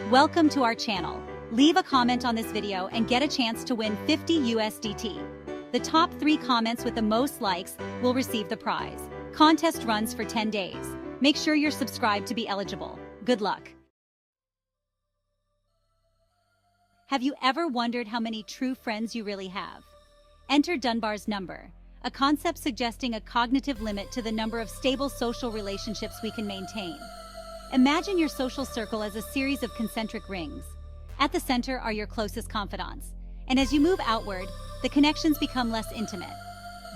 Welcome to our channel. Leave a comment on this video and get a chance to win 50 USDT. The top 3 comments with the most likes will receive the prize. Contest runs for 10 days. Make sure you're subscribed to be eligible. Good luck. Have you ever wondered how many true friends you really have? Enter Dunbar's number, a concept suggesting a cognitive limit to the number of stable social relationships we can maintain. Imagine your social circle as a series of concentric rings. At the center are your closest confidants, and as you move outward, the connections become less intimate.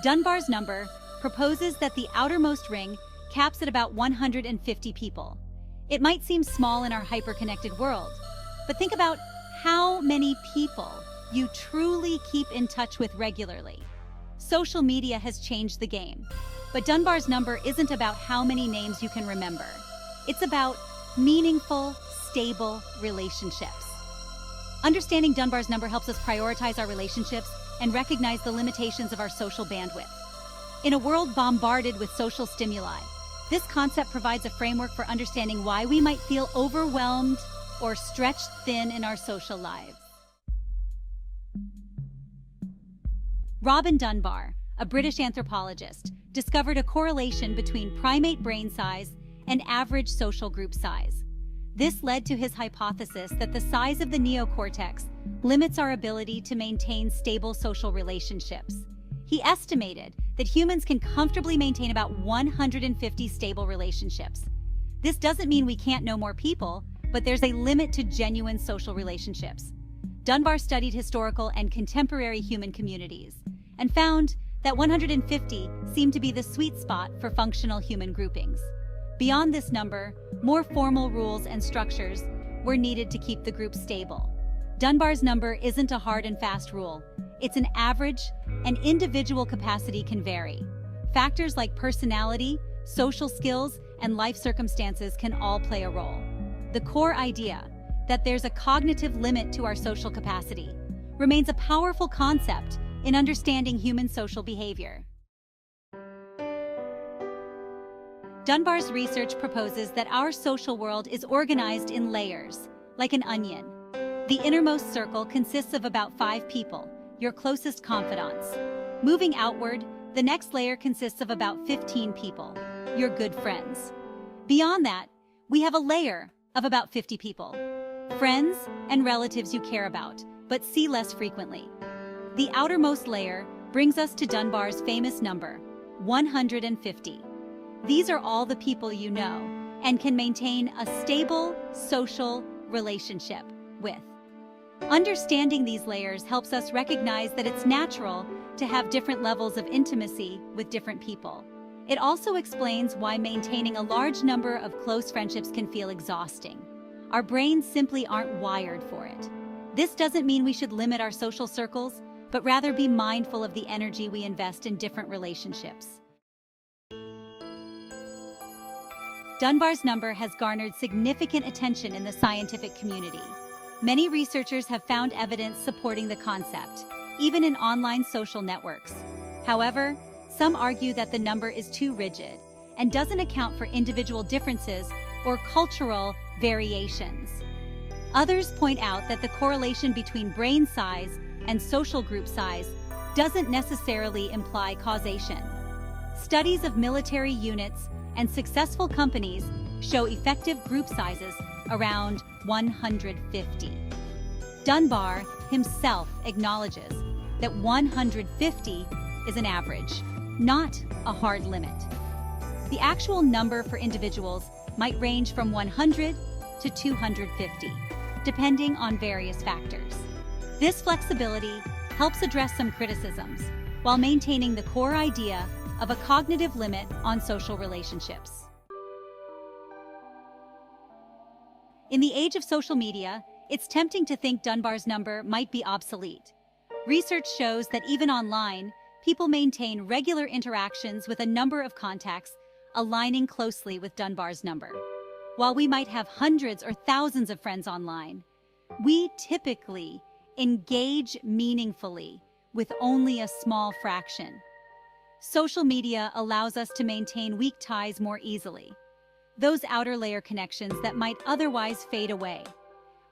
Dunbar's number proposes that the outermost ring caps at about 150 people. It might seem small in our hyper-connected world, but think about how many people you truly keep in touch with regularly. Social media has changed the game, but Dunbar's number isn't about how many names you can remember. It's about meaningful, stable relationships. Understanding Dunbar's number helps us prioritize our relationships and recognize the limitations of our social bandwidth. In a world bombarded with social stimuli, this concept provides a framework for understanding why we might feel overwhelmed or stretched thin in our social lives. Robin Dunbar, a British anthropologist, discovered a correlation between primate brain size and average social group size. This led to his hypothesis that the size of the neocortex limits our ability to maintain stable social relationships. He estimated that humans can comfortably maintain about 150 stable relationships. This doesn't mean we can't know more people, but there's a limit to genuine social relationships. Dunbar studied historical and contemporary human communities and found that 150 seemed to be the sweet spot for functional human groupings. Beyond this number, more formal rules and structures were needed to keep the group stable. Dunbar's number isn't a hard and fast rule. It's an average, and individual capacity can vary. Factors like personality, social skills, and life circumstances can all play a role. The core idea that there's a cognitive limit to our social capacity remains a powerful concept in understanding human social behavior. Dunbar's research proposes that our social world is organized in layers, like an onion. The innermost circle consists of about 5 people, your closest confidants. Moving outward, the next layer consists of about 15 people, your good friends. Beyond that, we have a layer of about 50 people, friends and relatives you care about, but see less frequently. The outermost layer brings us to Dunbar's famous number, 150. These are all the people you know and can maintain a stable social relationship with. Understanding these layers helps us recognize that it's natural to have different levels of intimacy with different people. It also explains why maintaining a large number of close friendships can feel exhausting. Our brains simply aren't wired for it. This doesn't mean we should limit our social circles, but rather be mindful of the energy we invest in different relationships. Dunbar's number has garnered significant attention in the scientific community. Many researchers have found evidence supporting the concept, even in online social networks. However, some argue that the number is too rigid and doesn't account for individual differences or cultural variations. Others point out that the correlation between brain size and social group size doesn't necessarily imply causation. Studies of military units and successful companies show effective group sizes around 150. Dunbar himself acknowledges that 150 is an average, not a hard limit. The actual number for individuals might range from 100 to 250, depending on various factors. This flexibility helps address some criticisms while maintaining the core idea of a cognitive limit on social relationships. In the age of social media, it's tempting to think Dunbar's number might be obsolete. Research shows that even online, people maintain regular interactions with a number of contacts aligning closely with Dunbar's number. While we might have hundreds or thousands of friends online, we typically engage meaningfully with only a small fraction. Social media allows us to maintain weak ties more easily, those outer layer connections that might otherwise fade away.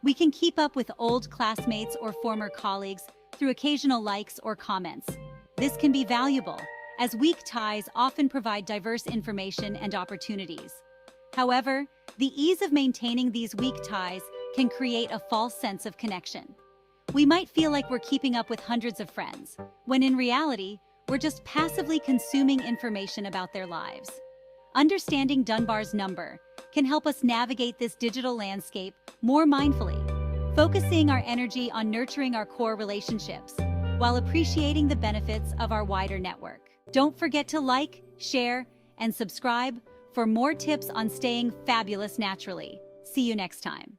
We can keep up with old classmates or former colleagues through occasional likes or comments. This can be valuable, as weak ties often provide diverse information and opportunities. However, the ease of maintaining these weak ties can create a false sense of connection. We might feel like we're keeping up with hundreds of friends, when in reality, we're just passively consuming information about their lives. Understanding Dunbar's number can help us navigate this digital landscape more mindfully, focusing our energy on nurturing our core relationships while appreciating the benefits of our wider network. Don't forget to like, share, and subscribe for more tips on staying fabulous naturally. See you next time.